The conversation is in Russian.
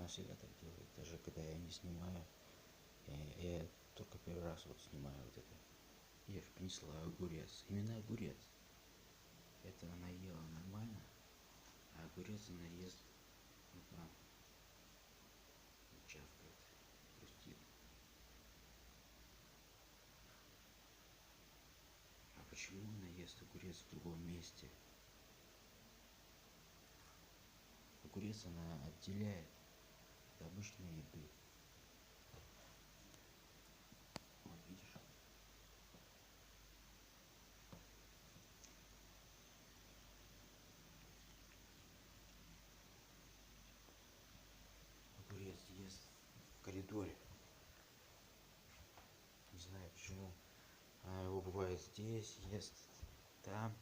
всегда так делает, даже когда я не снимаю. Я только первый раз вот снимаю вот это. Ешь, принесла огурец. Именно огурец. Это она ела нормально, а огурец она ест вот там. Чавкает, хрустит. А почему она ест огурец в другом месте? Огурец она отделяет от обычной еды. Вот видишь? Огурец ест в коридоре. Не знаю почему. Она его бывает здесь ест, там.